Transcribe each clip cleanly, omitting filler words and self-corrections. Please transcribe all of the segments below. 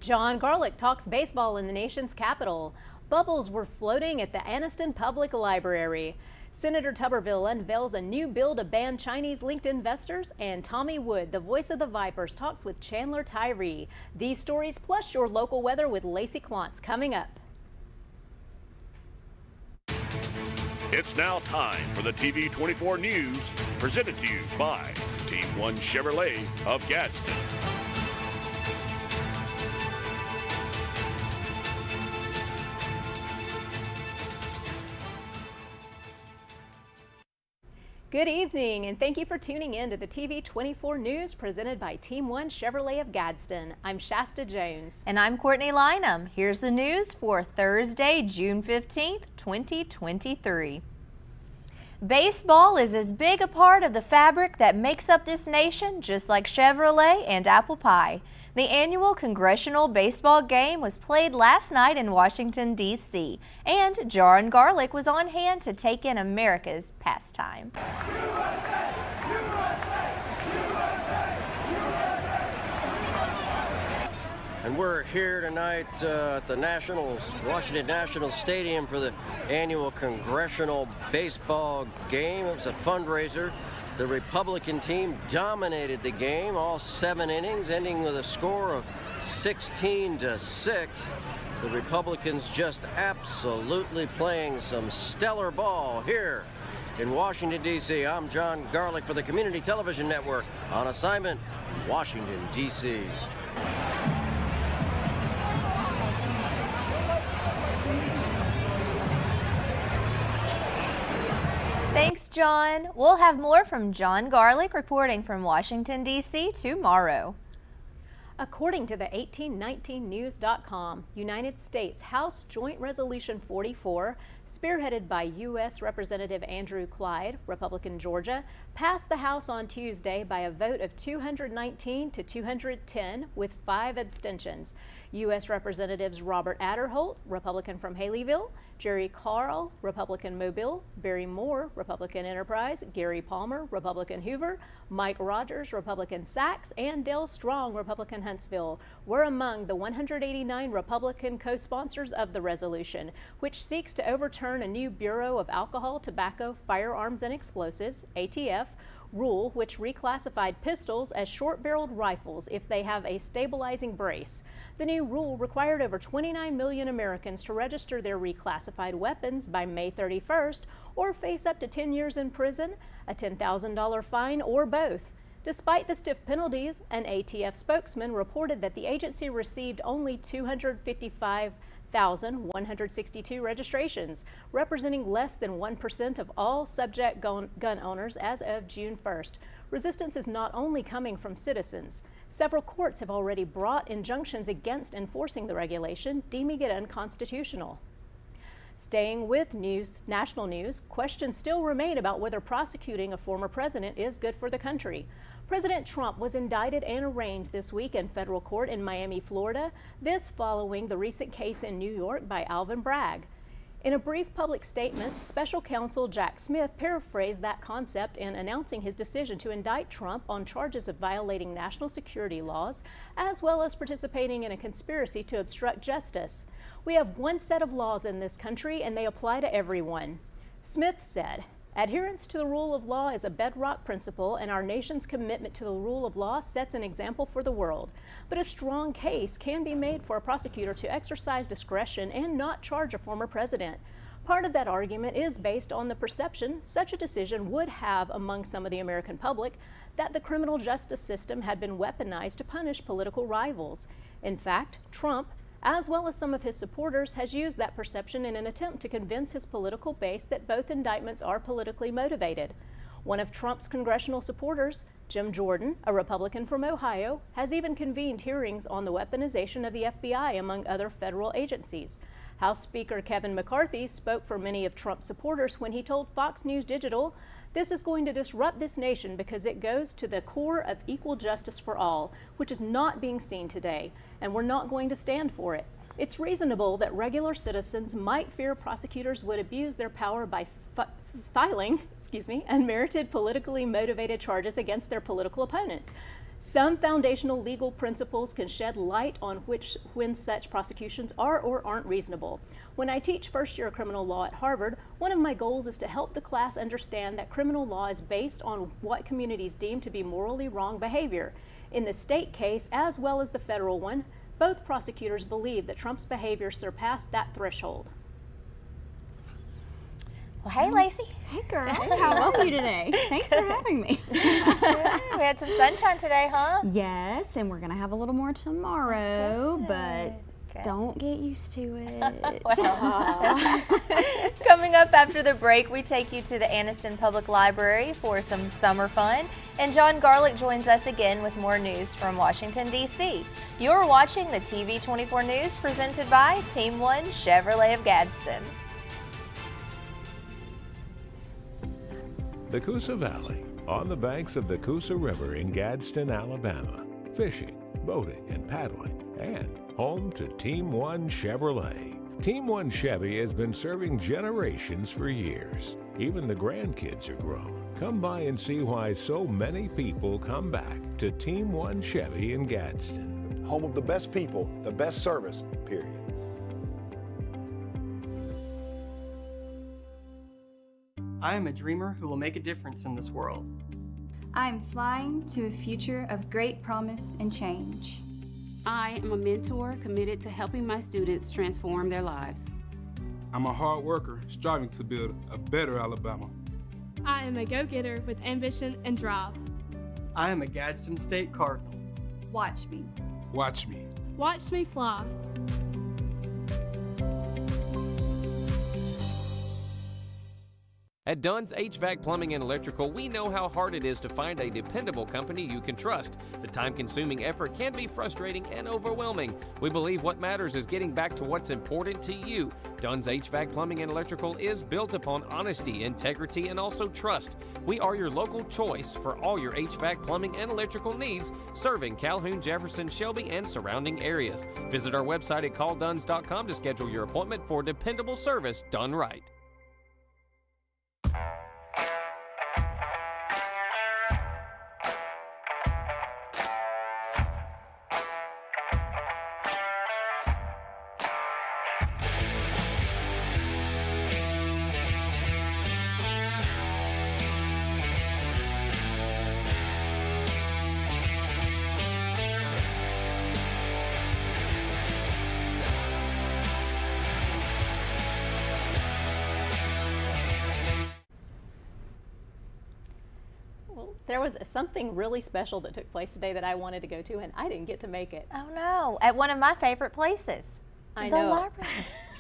John Garlick talks baseball in the nation's capital. Bubbles were floating at the Anniston Public Library. Senator Tuberville unveils a new bill to ban Chinese linked investors, and Tommy Wood, the voice of the Vipers, talks with Chandler Tyree. These stories plus your local weather with Lacey Klontz coming up. It's now time for the TV24 News, presented to you by Team One Chevrolet of Gadsden. Good evening, and thank you for tuning in to the TV24 News presented by Team One Chevrolet of Gadsden. I'm Shasta Jones. And I'm Courtney Lynham. Here's the news for Thursday, June 15th, 2023. Baseball is as big a part of the fabric that makes up this nation, just like Chevrolet and apple pie. The annual Congressional Baseball Game was played last night in Washington, D.C., and John Garlick was on hand to take in America's pastime. And we're here tonight at the Washington National Stadium for the annual Congressional Baseball Game. It was a fundraiser. The Republican team dominated the game, all 7 innings, ending with a score of 16-6. The Republicans just absolutely playing some stellar ball here in Washington, D.C. I'm John Garlick for the Community Television Network on assignment, Washington, D.C. Thanks, John. We'll have more from John Garlick reporting from Washington, D.C. tomorrow. According to the 1819news.com, United States House Joint Resolution 44, spearheaded by U.S. Representative Andrew Clyde, Republican Georgia, passed the House on Tuesday by a vote of 219 to 210 with 5 abstentions. U.S. Representatives Robert Aderholt, Republican from Haleyville, Jerry Carl, Republican Mobile, Barry Moore, Republican Enterprise, Gary Palmer, Republican Hoover, Mike Rogers, Republican Sachs, and Dale Strong, Republican Huntsville, were among the 189 Republican co-sponsors of the resolution, which seeks to overturn a new Bureau of Alcohol, Tobacco, Firearms, and Explosives, ATF, rule which reclassified pistols as short-barreled rifles if they have a stabilizing brace. The new rule required over 29 million Americans to register their reclassified weapons by May 31st or face up to 10 years in prison, a $10,000 fine, or both. Despite the stiff penalties, an ATF spokesman reported that the agency received only 255,162 registrations, representing less than 1% of all subject gun owners as of June 1st. Resistance is not only coming from citizens. Several courts have already brought injunctions against enforcing the regulation, deeming it unconstitutional. Staying with national news, questions still remain about whether prosecuting a former president is good for the country. President Trump was indicted and arraigned this week in federal court in Miami, Florida, this following the recent case in New York by Alvin Bragg. In a brief public statement, Special Counsel Jack Smith paraphrased that concept in announcing his decision to indict Trump on charges of violating national security laws, as well as participating in a conspiracy to obstruct justice. "We have one set of laws in this country, and they apply to everyone," Smith said. "Adherence to the rule of law is a bedrock principle, and our nation's commitment to the rule of law sets an example for the world. But a strong case can be made for a prosecutor to exercise discretion and not charge a former president. Part of that argument is based on the perception such a decision would have among some of the American public that the criminal justice system had been weaponized to punish political rivals. In fact, Trump, as well as some of his supporters, has used that perception in an attempt to convince his political base that both indictments are politically motivated. One of Trump's congressional supporters, Jim Jordan, a Republican from Ohio, has even convened hearings on the weaponization of the FBI, among other federal agencies. House Speaker Kevin McCarthy spoke for many of Trump's supporters when he told Fox News Digital, "This is going to disrupt this nation because it goes to the core of equal justice for all, which is not being seen today, and we're not going to stand for it. It's reasonable that regular citizens might fear prosecutors would abuse their power by filing unmerited politically motivated charges against their political opponents. Some foundational legal principles can shed light on when such prosecutions are or aren't reasonable. When I teach first-year criminal law at Harvard, one of my goals is to help the class understand that criminal law is based on what communities deem to be morally wrong behavior. In the state case, as well as the federal one, both prosecutors believe that Trump's behavior surpassed that threshold. Well, hey, Lacey. Hey, girls. How are you today? Thanks for having me. We had some sunshine today, huh? Yes, and we're going to have a little more tomorrow, but don't get used to it. Well, coming up after the break, we take you to the Anniston Public Library for some summer fun, and John Garlick joins us again with more news from Washington, D.C. You're watching the TV 24 News presented by Team 1 Chevrolet of Gadsden. The Coosa Valley, on the banks of the Coosa River in Gadsden, Alabama. Fishing, boating, and paddling, and home to Team 1 Chevrolet. Team 1 Chevy has been serving generations for years. Even the grandkids are grown. Come by and see why so many people come back to Team 1 Chevy in Gadsden. Home of the best people, the best service, period. I am a dreamer who will make a difference in this world. I am flying to a future of great promise and change. I am a mentor committed to helping my students transform their lives. I'm a hard worker striving to build a better Alabama. I am a go-getter with ambition and drive. I am a Gadsden State Cardinal. Watch me. Watch me. Watch me fly. At Dunn's HVAC Plumbing and Electrical, we know how hard it is to find a dependable company you can trust. The time-consuming effort can be frustrating and overwhelming. We believe what matters is getting back to what's important to you. Dunn's HVAC Plumbing and Electrical is built upon honesty, integrity, and also trust. We are your local choice for all your HVAC plumbing and electrical needs, serving Calhoun, Jefferson, Shelby, and surrounding areas. Visit our website at callduns.com to schedule your appointment for dependable service done right. There was something really special that took place today that I wanted to go to, and I didn't get to make it. Oh no, at one of my favorite places. I the know.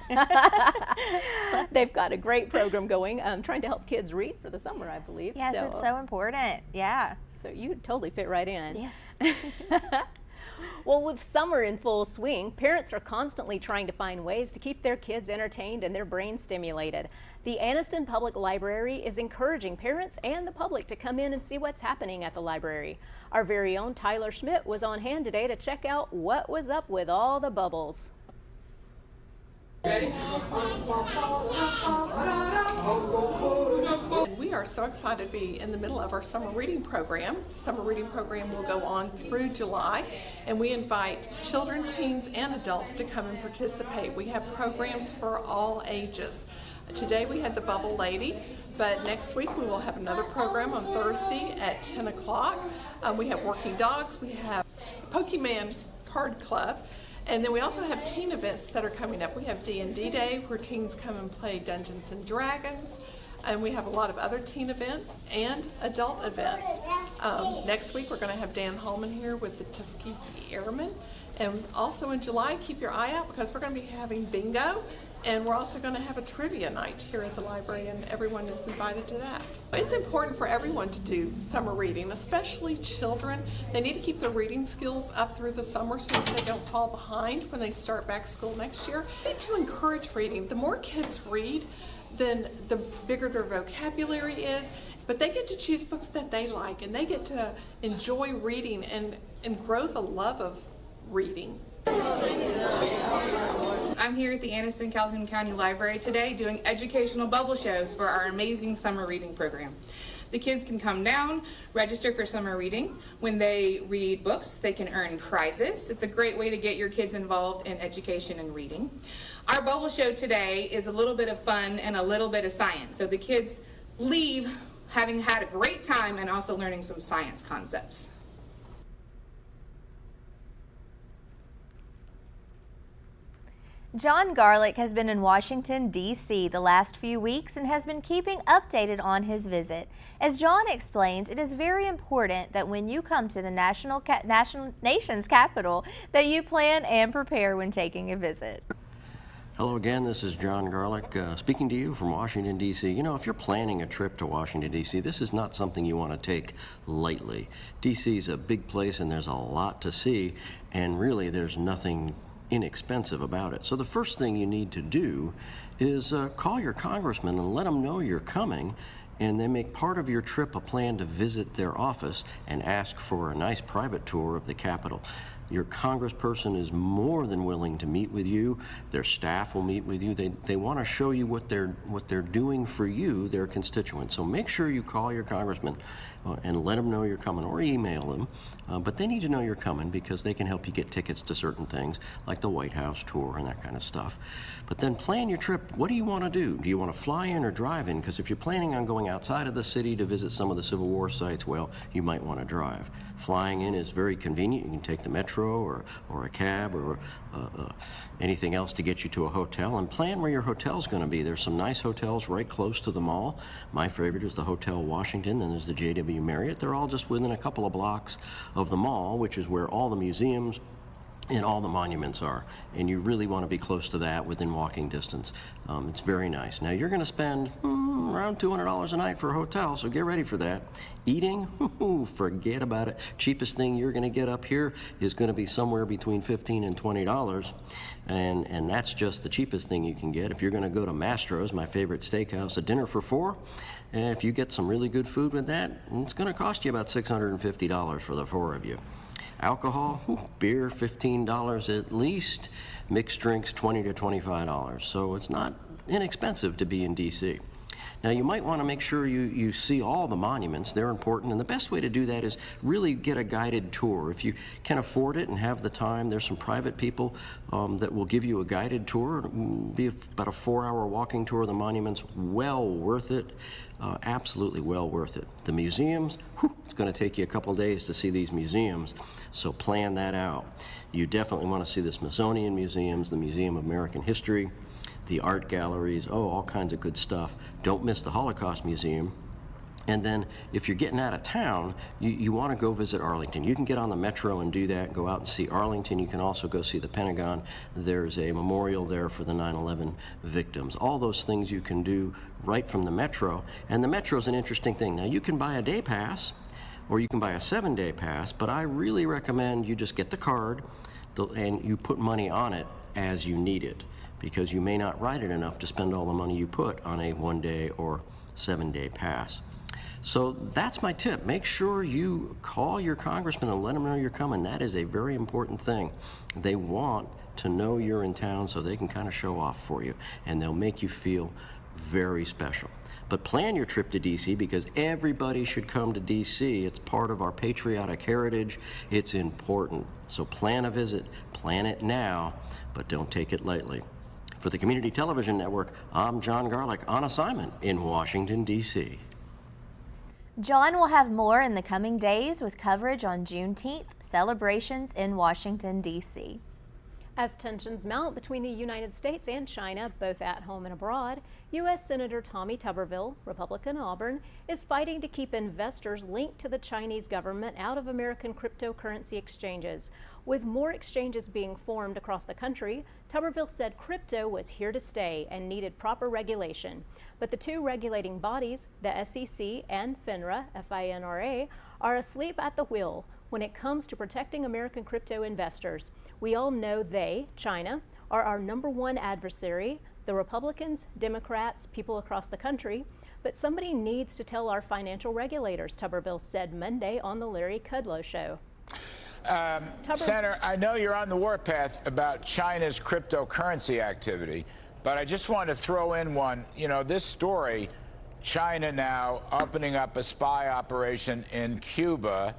Library. They've got a great program going, trying to help kids read for the summer, I believe. Yes, it's so important. Yeah. So you totally fit right in. Yes. Well, with summer in full swing, parents are constantly trying to find ways to keep their kids entertained and their brains stimulated. The Anniston Public Library is encouraging parents and the public to come in and see what's happening at the library. Our very own Tyler Schmidt was on hand today to check out what was up with all the bubbles. We are so excited to be in the middle of our summer reading program. The summer reading program will go on through July, and we invite children, teens, and adults to come and participate. We have programs for all ages. Today we had the Bubble Lady, but next week we will have another program on Thursday at 10 o'clock. We have Working Dogs, we have Pokemon Card Club, and then we also have teen events that are coming up. We have D&D Day, where teens come and play Dungeons and Dragons, and we have a lot of other teen events and adult events. Next week we're going to have Dan Holman here with the Tuskegee Airmen, and also in July, keep your eye out because we're going to be having bingo. And we're also going to have a trivia night here at the library, and everyone is invited to that. It's important for everyone to do summer reading, especially children. They need to keep their reading skills up through the summer so that they don't fall behind when they start back school next year. We need to encourage reading. The more kids read, then the bigger their vocabulary is, but they get to choose books that they like, and they get to enjoy reading and grow the love of reading. I'm here at the Anniston Calhoun County Library today doing educational bubble shows for our amazing summer reading program. The kids can come down, register for summer reading. When they read books, they can earn prizes. It's a great way to get your kids involved in education and reading. Our bubble show today is a little bit of fun and a little bit of science. So the kids leave having had a great time and also learning some science concepts. John Garlick has been in Washington, D.C. the last few weeks and has been keeping updated on his visit. As John explains, it is very important that when you come to the nation's capital, that you plan and prepare when taking a visit. Hello again, this is John Garlick speaking to you from Washington, D.C. You know, if you're planning a trip to Washington, D.C., this is not something you want to take lightly. D.C. is a big place and there's a lot to see, and really there's nothing inexpensive about it. So the first thing you need to do is call your congressman and let them know you're coming, and then make part of your trip a plan to visit their office and ask for a nice private tour of the Capitol. Your congressperson is more than willing to meet with you. Their staff will meet with you. They want to show you what they're doing for you, their constituents. So make sure you call your congressman and let them know you're coming, or email them. But they need to know you're coming because they can help you get tickets to certain things like the White House tour and that kind of stuff. But then plan your trip. What do you want to do? Do you want to fly in or drive in? Because if you're planning on going outside of the city to visit some of the Civil War sites, well, you might want to drive. Flying in is very convenient. You can take the metro or a cab or anything else to get you to a hotel, and plan where your hotel's going to be. There's some nice hotels right close to the mall. My favorite is the Hotel Washington, and there's the JW Marriott. They're all just within a couple of blocks of the mall, which is where all the museums and all the monuments are, and you really want to be close to that within walking distance. It's very nice. Now you're going to spend around $200 a night for a hotel, so get ready for that. Eating, forget about it. Cheapest thing you're going to get up here is going to be somewhere between $15 and $20, and that's just the cheapest thing you can get. If you're going to go to Mastro's, my favorite steakhouse, a dinner for $4, and if you get some really good food with that, it's going to cost you about $650 for the 4 of you. Alcohol, beer, $15 at least. Mixed drinks, $20 to $25. So it's not inexpensive to be in D.C. Now you might want to make sure you see all the monuments. They're important, and the best way to do that is really get a guided tour. If you can afford it and have the time, there's some private people that will give you a guided tour. It'll be about a 4-hour walking tour of the monuments. Well worth it. Absolutely well worth it. The museums, it's going to take you a couple days to see these museums, so plan that out. You definitely want to see the Smithsonian museums, the Museum of American History, the art galleries, all kinds of good stuff. Don't miss the Holocaust Museum. And then if you're getting out of town, you want to go visit Arlington. You can get on the metro and do that, go out and see Arlington. You can also go see the Pentagon. There's a memorial there for the 9/11 victims. All those things you can do right from the metro. And the metro is an interesting thing. Now you can buy a day pass or you can buy a 7-day pass, but I really recommend you just get the card and you put money on it as you need it, because you may not ride it enough to spend all the money you put on a 1-day or 7-day pass. So that's my tip. Make sure you call your congressman and let them know you're coming. That is a very important thing. They want to know you're in town so they can kind of show off for you, and they'll make you feel very special. But plan your trip to D.C. because everybody should come to D.C. It's part of our patriotic heritage. It's important. So plan a visit. Plan it now, but don't take it lightly. For the Community Television Network, I'm John Garlick on assignment in Washington, D.C. John will have more in the coming days with coverage on Juneteenth celebrations in Washington, D.C. As tensions mount between the United States and China, both at home and abroad, U.S. Senator Tommy Tuberville, Republican Auburn, is fighting to keep investors linked to the Chinese government out of American cryptocurrency exchanges. With more exchanges being formed across the country, Tuberville said crypto was here to stay and needed proper regulation. But the two regulating bodies, the SEC and FINRA, F-I-N-R-A, are asleep at the wheel when it comes to protecting American crypto investors. We all know they, China, are our #1 adversary, the Republicans, Democrats, people across the country, but somebody needs to tell our financial regulators, Tuberville said Monday on the Larry Kudlow Show. Senator, I know you're on the warpath about China's cryptocurrency activity, but I just want to throw in one. You know, this story China now opening up a spy operation in Cuba.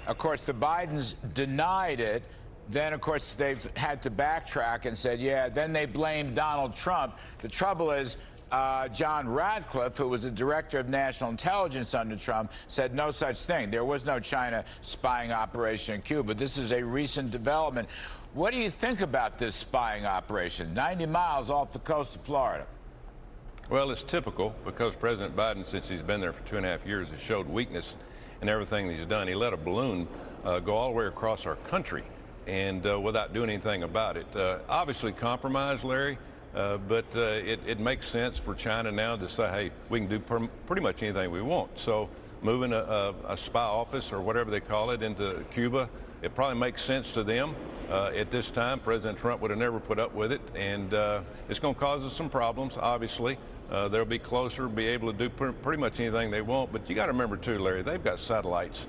Of course, the Bidens denied it. Then, of course, they've had to backtrack and said, yeah, then they blamed Donald Trump. The trouble is, John Radcliffe, who was the director of national intelligence under Trump, said no such thing. There was no China spying operation in Cuba. This is a recent development. What do you think about this spying operation, 90 miles off the coast of Florida? Well, it's typical because President Biden, since he's been there for 2.5 years, has showed weakness in everything that he's done. He let a balloon go all the way across our country and without doing anything about it. Obviously compromised, Larry, but it makes sense for China now to say, hey, we can do pretty much anything we want. So moving a spy office or whatever they call it into Cuba, it probably makes sense to them. At this time, President Trump would have never put up with it, and it's going to cause us some problems, obviously. They'll be closer, be able to do pretty much anything they want. But you got to remember, too, Larry, they've got satellites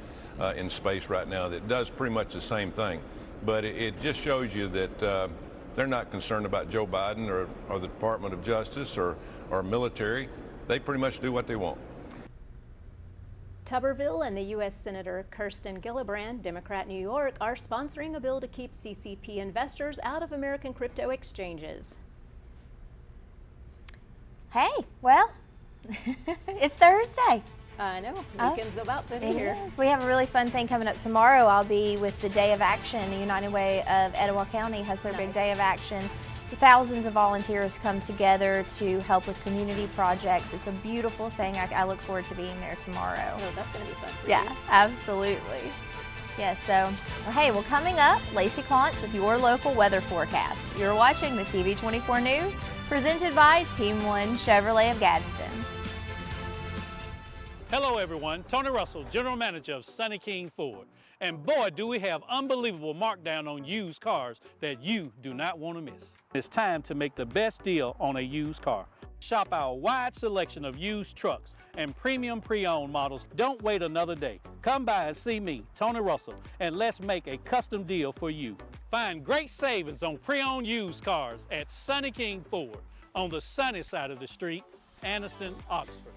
in space right now that does pretty much the same thing. But it just shows you that they're not concerned about Joe Biden or the Department of Justice or military. They pretty much do what they want. Tuberville and the U.S. Senator Kirsten Gillibrand, Democrat New York, are sponsoring a bill to keep CCP investors out of American crypto exchanges. Hey, well, it's Thursday. I know, weekend's about to be here. It is. We have a really fun thing coming up tomorrow. I'll be with the Day of Action. The United Way of Etowah County has their big Day of Action. Thousands of volunteers come together to help with community projects. It's a beautiful thing. I look forward to being there tomorrow. Oh, that's going to be fun for Yeah, you. absolutely. Yeah, so, hey, well, coming up, Lacey Klontz with your local weather forecast. You're watching the TV24 News, presented by Team 1 Chevrolet of Gadsden. Hello everyone, Tony Russell, General Manager of Sunny King Ford. And boy, do we have unbelievable markdown on used cars that you do not want to miss. It's time to make the best deal on a used car. Shop our wide selection of used trucks and premium pre-owned models. Don't wait another day. Come by and see me, Tony Russell, and let's make a custom deal for you. Find great savings on pre-owned used cars at Sunny King Ford on the sunny side of the street, Anniston, Oxford.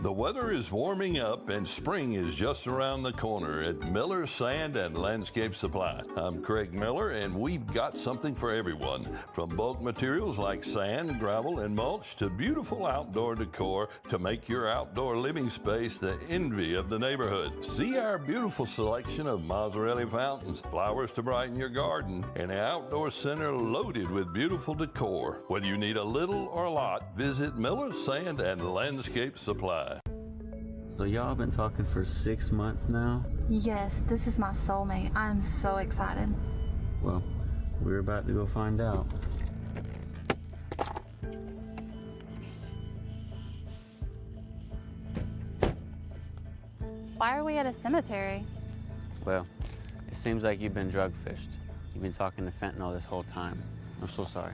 The weather is warming up and spring is just around the corner at Miller Sand and Landscape Supply. I'm Craig Miller and we've got something for everyone. From bulk materials like sand, gravel, and mulch to beautiful outdoor decor to make your outdoor living space the envy of the neighborhood. See our beautiful selection of Mazzarelli fountains, flowers to brighten your garden, and an outdoor center loaded with beautiful decor. Whether you need a little or a lot, visit Miller Sand and Landscape Supply. So y'all been talking for 6 months now? Yes, this is my soulmate. I'm so excited. Well, we're about to go find out. Why are we at a cemetery? Well, it seems like you've been drug fished. You've been talking to fentanyl this whole time. I'm so sorry.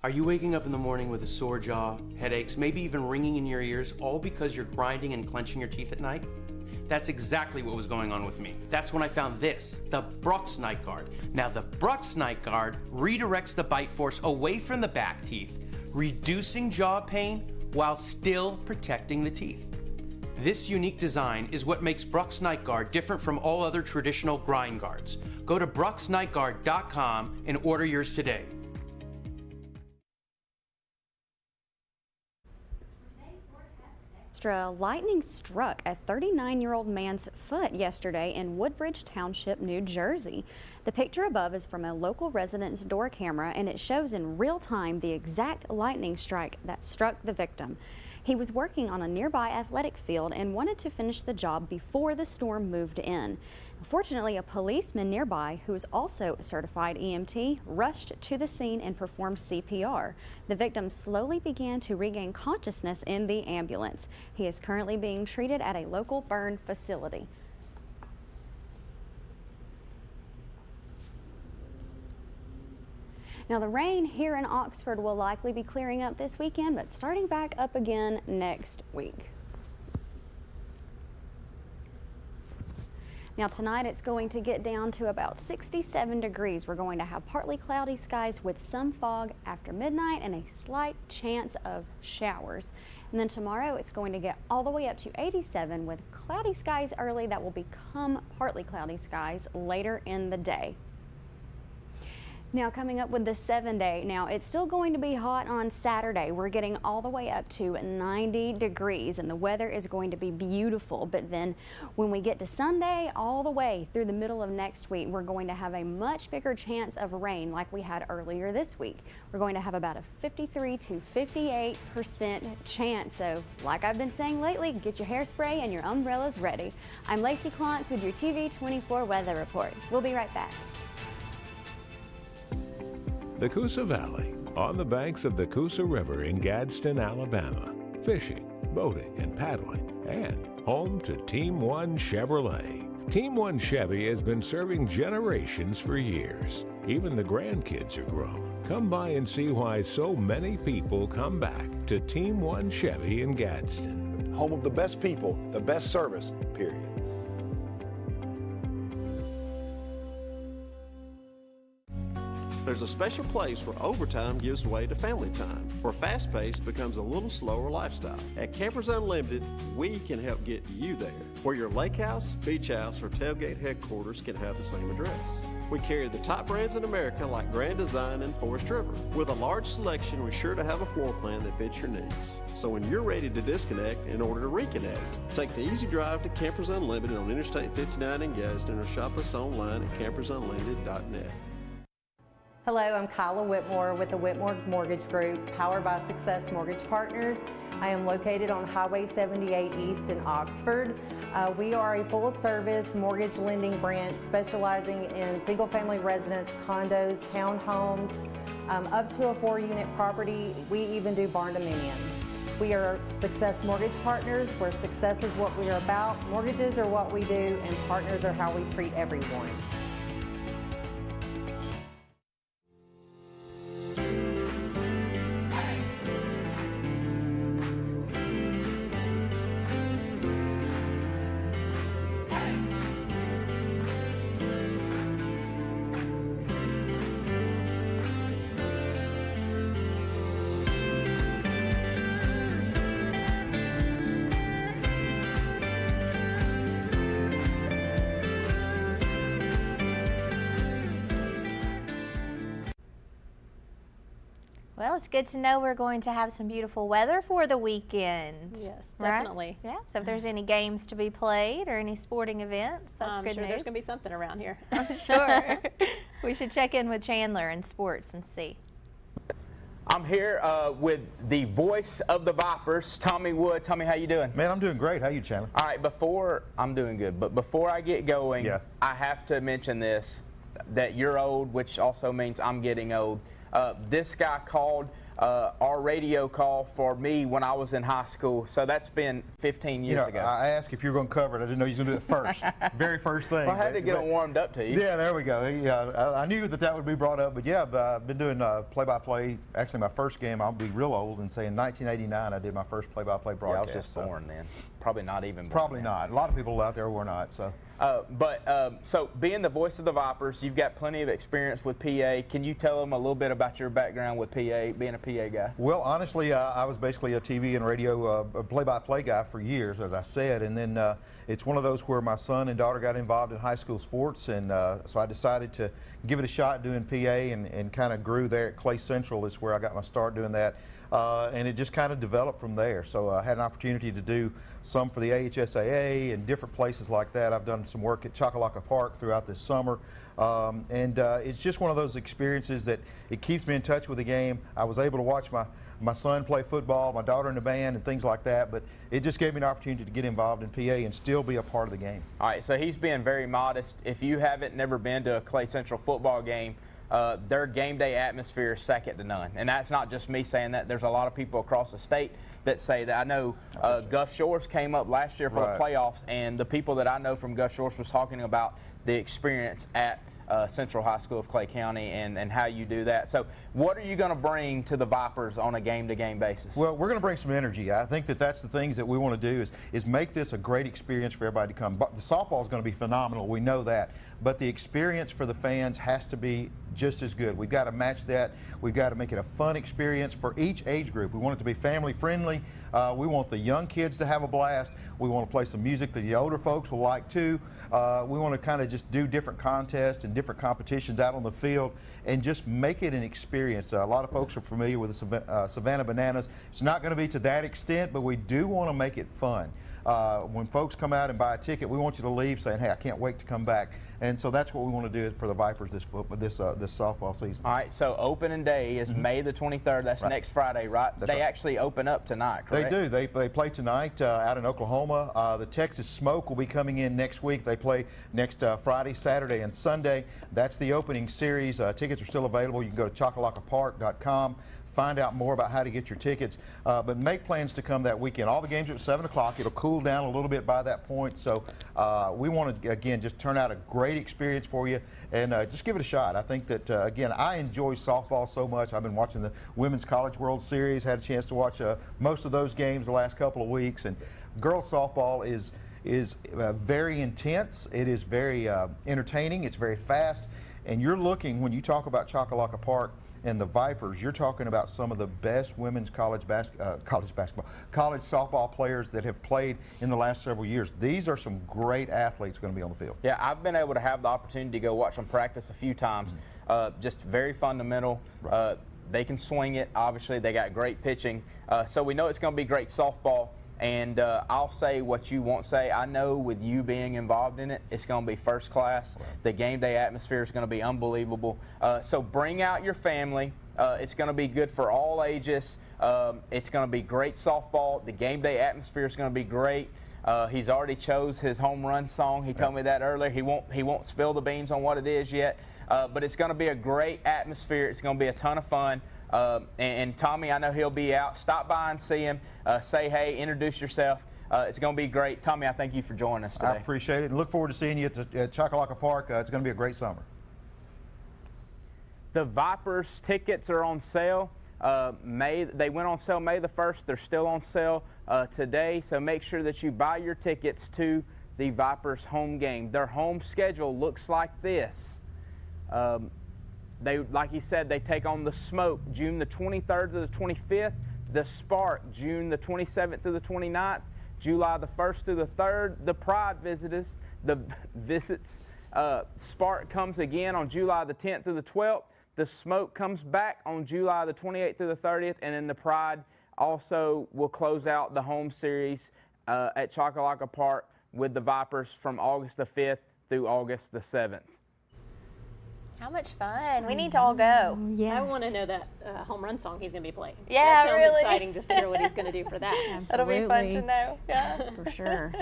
Are you waking up in the morning with a sore jaw, headaches, maybe even ringing in your ears, all because you're grinding and clenching your teeth at night? That's exactly what was going on with me. That's when I found this, the Brux Night Guard. Now the Brux Night Guard redirects the bite force away from the back teeth, reducing jaw pain while still protecting the teeth. This unique design is what makes Brux Night Guard different from all other traditional grind guards. Go to BruxNightGuard.com and order yours today. Lightning struck a 39-year-old man's foot yesterday in Woodbridge Township, New Jersey. The picture above is from a local resident's door camera, and it shows in real time the exact lightning strike that struck the victim. He was working on a nearby athletic field and wanted to finish the job before the storm moved in. Fortunately, a policeman nearby, who is also a certified EMT, rushed to the scene and performed CPR. The victim slowly began to regain consciousness in the ambulance. He is currently being treated at a local burn facility. Now, the rain here in Oxford will likely be clearing up this weekend, but starting back up again next week. Now tonight it's going to get down to about 67 degrees. We're going to have partly cloudy skies with some fog after midnight and a slight chance of showers. And then tomorrow it's going to get all the way up to 87 with cloudy skies early that will become partly cloudy skies later in the day. Now coming up with the 7-day, now it's still going to be hot on Saturday. We're getting all the way up to 90 degrees and the weather is going to be beautiful. But then when we get to Sunday all the way through the middle of next week, we're going to have a much bigger chance of rain like we had earlier this week. We're going to have about a 53 to 58% chance. So like I've been saying lately, get your hairspray and your umbrellas ready. I'm Lacey Klontz with your TV24 Weather Report. We'll be right back. The Coosa Valley, on the banks of the Coosa River in Gadsden, Alabama. Fishing, boating, and paddling, and home to Team One Chevrolet. Team One Chevy has been serving generations for years. Even the grandkids are grown. Come by and see why so many people come back to Team One Chevy in Gadsden. Home of the best people, the best service, period. There's a special place where overtime gives way to family time, where fast pace becomes a little slower lifestyle. At Campers Unlimited, we can help get you there, where your lake house, beach house, or tailgate headquarters can have the same address. We carry the top brands in America like Grand Design and Forest River. With a large selection, we're sure to have a floor plan that fits your needs. So when you're ready to disconnect in order to reconnect, take the easy drive to Campers Unlimited on Interstate 59 in Gadsden or shop us online at campersunlimited.net. Hello, I'm Kyla Whitmore with the Whitmore Mortgage Group, powered by Success Mortgage Partners. I am located on Highway 78 East in Oxford. We are a full-service mortgage lending branch specializing in single-family residence, condos, townhomes, up to a 4-unit property. We even do barn dominions. We are Success Mortgage Partners, where success is what we are about, mortgages are what we do, and partners are how we treat everyone. Well, it's good to know we're going to have some beautiful weather for the weekend. Yes, right? definitely. Yeah, so if there's any games to be played or any sporting events, that's good sure news. There's going to be something around here. I'm sure. We should check in with Chandler in sports and see. I'm here with the voice of the Vipers, Tommy Wood. Tommy, how you doing? Man, I'm doing great. How you, Chandler? All right, I'm doing good. But before I get going, I have to mention this, that you're old, which also means I'm getting old. This guy called our radio call for me when I was in high school, so that's been 15 years ago. I asked if you were going to cover it. I didn't know you were going to do it first. Very first thing. Well, I had to get it warmed up to you. Yeah, there we go. Yeah, I knew that would be brought up, but yeah, I've been doing play-by-play. Actually, my first game, I'll be real old and say in 1989 I did my first play-by-play broadcast. Yeah, I was just born then. Probably not even born Probably then. not. A lot of people out there were not. So. So being the voice of the Vipers, you've got plenty of experience with PA. Can you tell them a little bit about your background with PA, being a PA guy? Well, honestly, I was basically a TV and radio play-by-play guy for years, as I said, and then it's one of those where my son and daughter got involved in high school sports, and so I decided to give it a shot doing PA, and kind of grew there at Clay Central is where I got my start doing that. And it just kind of developed from there. So I had an opportunity to do some for the AHSAA and different places like that. I've done some work at Choccolocco Park throughout this summer. It's just one of those experiences that it keeps me in touch with the game. I was able to watch my son play football, my daughter in the band and things like that, but it just gave me an opportunity to get involved in PA and still be a part of the game. All right, so he's being very modest. If you haven't never been to a Clay Central football game, their game day atmosphere is second to none. And that's not just me saying that. There's a lot of people across the state that say that. I know Gulf Shores came up last year for the playoffs, and the people that I know from Gulf Shores was talking about the experience at Central High School of Clay County and how you do that. So what are you going to bring to the Vipers on a game-to-game basis? Well, we're going to bring some energy. I think that's the things that we want to do is make this a great experience for everybody to come. But the softball is going to be phenomenal. We know that. But the experience for the fans has to be just as good. We've got to match that. We've got to make it a fun experience for each age group. We want it to be family friendly. We want the young kids to have a blast. We want to play some music that the older folks will like too. We want to kind of just do different contests and different competitions out on the field and just make it an experience. A lot of folks are familiar with the Savannah Bananas. It's not going to be to that extent, but we do want to make it fun. When folks come out and buy a ticket, we want you to leave saying, hey, I can't wait to come back. And so that's what we want to do for the Vipers this softball season. All right, so opening day is May the 23rd. That's Right. next Friday, right? That's they right. actually open up tonight, correct? They do. They play tonight out in Oklahoma. The Texas Smoke will be coming in next week. They play next Friday, Saturday, and Sunday. That's the opening series. Tickets are still available. You can go to chocolacalapark.com. Find out more about how to get your tickets, but make plans to come that weekend. All the games are at 7 o'clock. It'll cool down a little bit by that point, so we want to, again, just turn out a great experience for you and just give it a shot. I think that, again, I enjoy softball so much. I've been watching the Women's College World Series, had a chance to watch most of those games the last couple of weeks, and girls softball is very intense. It is very entertaining. It's very fast, and you're looking, when you talk about Chocolaca Park and the Vipers, you're talking about some of the best women's college softball players that have played in the last several years. These are some great athletes going to be on the field. Yeah, I've been able to have the opportunity to go watch them practice a few times. Just very fundamental. Right. They can swing it. Obviously, they got great pitching. So we know it's going to be great softball. And I'll say what you won't say. I know with you being involved in it, it's going to be first class. Right. The game day atmosphere is going to be unbelievable. So bring out your family. It's going to be good for all ages. It's going to be great softball. The game day atmosphere is going to be great. He's already chose his home run song. He told me that earlier. He won't spill the beans on what it is yet. But it's going to be a great atmosphere. It's going to be a ton of fun. And Tommy, I know he'll be out. Stop by and see him. Say hey, introduce yourself. It's going to be great. Tommy, I thank you for joining us today. I appreciate it and look forward to seeing you at Chocolaca Park. It's going to be a great summer. The Vipers tickets are on sale. They went on sale May the 1st. They're still on sale today. So make sure that you buy your tickets to the Vipers home game. Their home schedule looks like this. Like he said, they take on the Smoke June the 23rd to the 25th, the Spark June the 27th to the 29th, July the 1st to the 3rd, the Pride visits. Spark comes again on July the 10th to the 12th, the Smoke comes back on July the 28th to the 30th, and then the Pride also will close out the home series at Chocolaca Park with the Vipers from August the 5th through August the 7th. How much fun. We need to all go. Yes. I want to know that home run song he's going to be playing. Yeah, that sounds really exciting just to hear what he's going to do for that. That'll be fun to know. Yeah. For sure.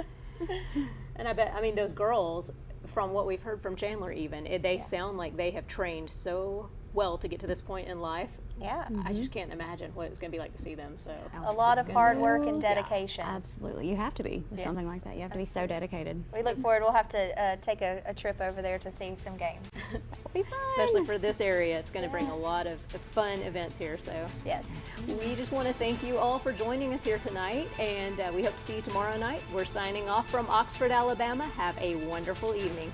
And I mean, those girls, from what we've heard from Chandler even, they sound like they have trained so well to get to this point in life. Yeah. I just can't imagine what it's going to be like to see them. So a lot of hard work and dedication. Yeah, absolutely. You have to be with something like that. You have to be so dedicated. We look forward. We'll have to take a trip over there to see some games. That'll be fun. Especially for this area. It's going to bring a lot of fun events here. So yes. We just want to thank you all for joining us here tonight. And we hope to see you tomorrow night. We're signing off from Oxford, Alabama. Have a wonderful evening.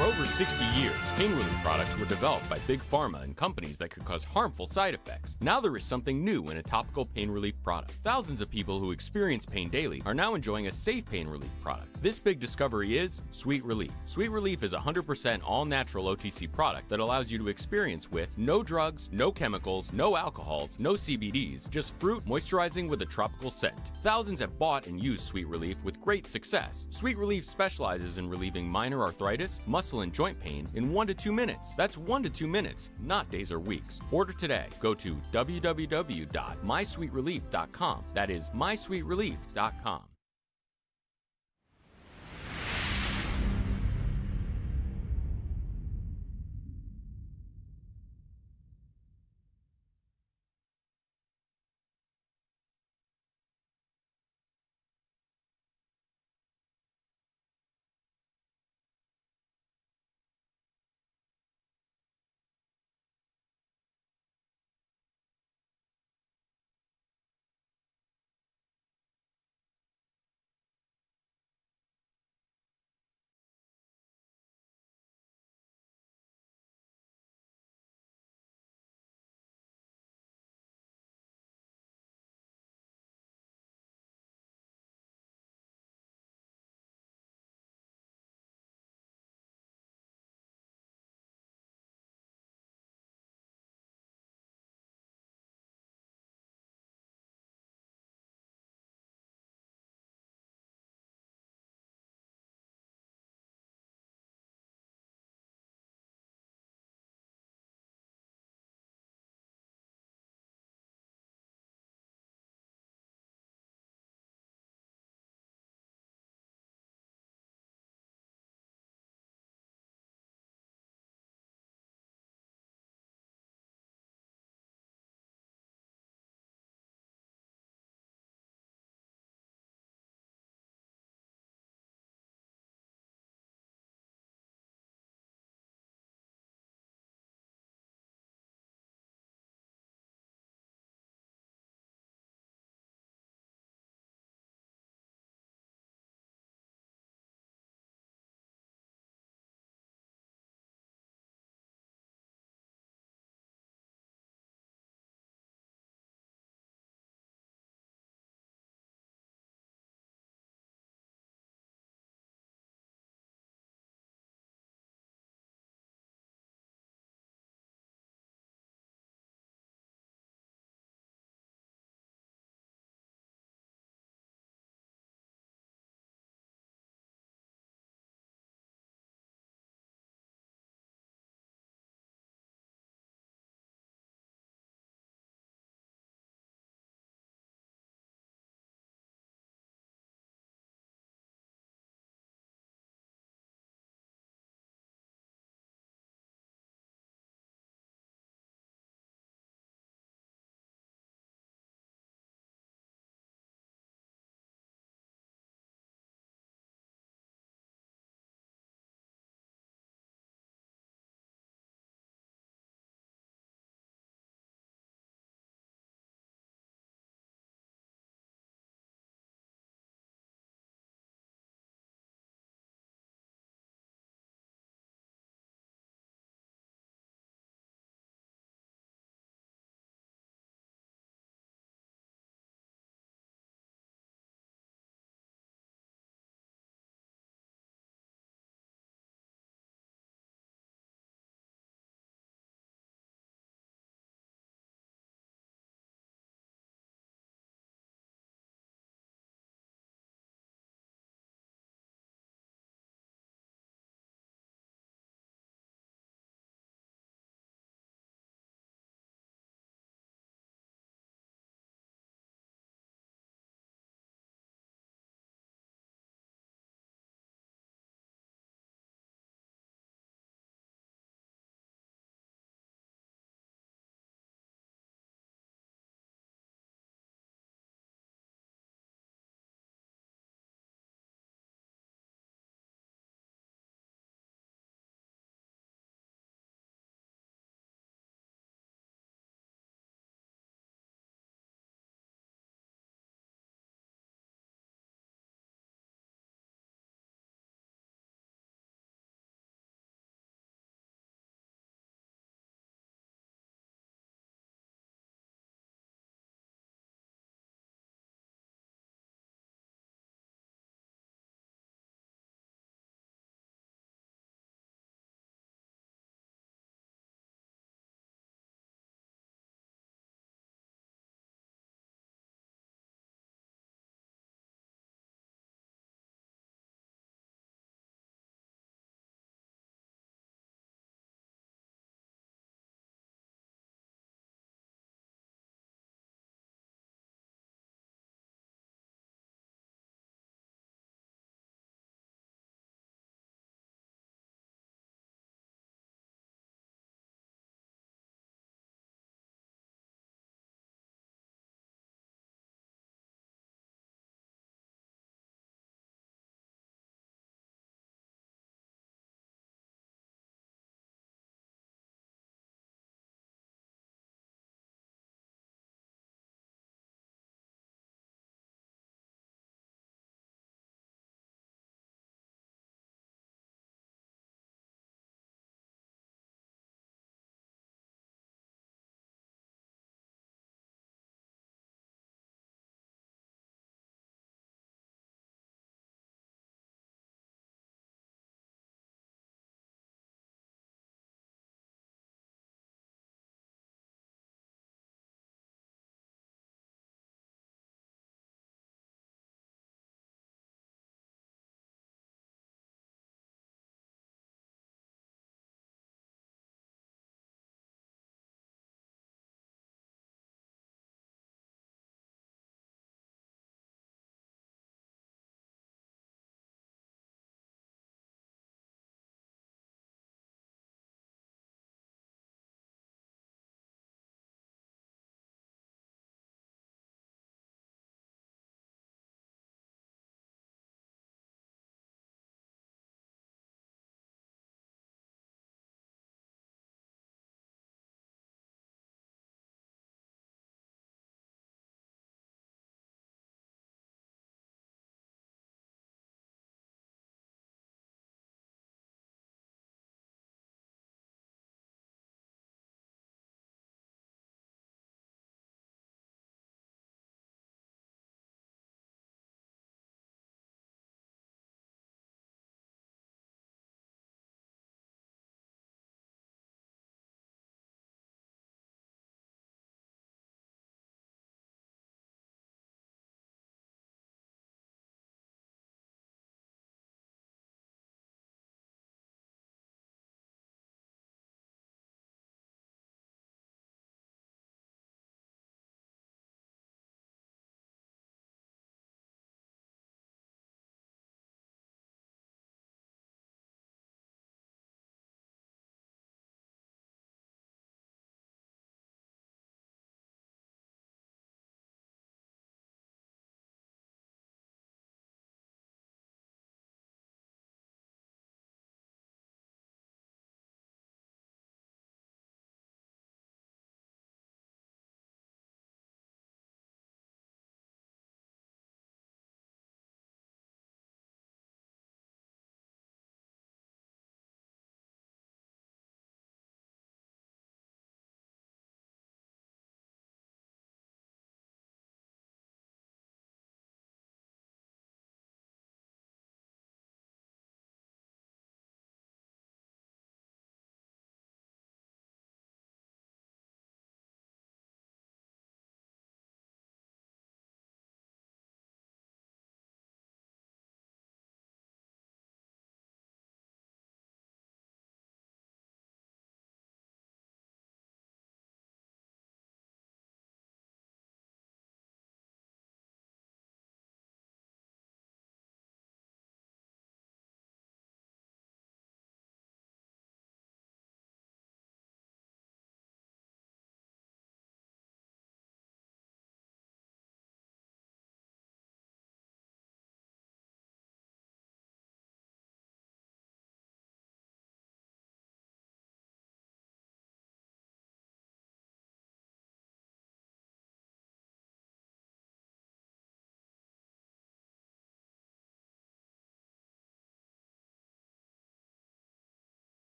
For over 60 years, pain relief products were developed by big pharma and companies that could cause harmful side effects. Now there is something new in a topical pain relief product. Thousands of people who experience pain daily are now enjoying a safe pain relief product. This big discovery is Sweet Relief. Sweet Relief is a 100% all-natural OTC product that allows you to experience with no drugs, no chemicals, no alcohols, no CBDs, just fruit moisturizing with a tropical scent. Thousands have bought and used Sweet Relief with great success. Sweet Relief specializes in relieving minor arthritis, muscle and joint pain in 1 to 2 minutes. That's 1 to 2 minutes, not days or weeks. Order today. Go to www.mysweetrelief.com. That is mysweetrelief.com.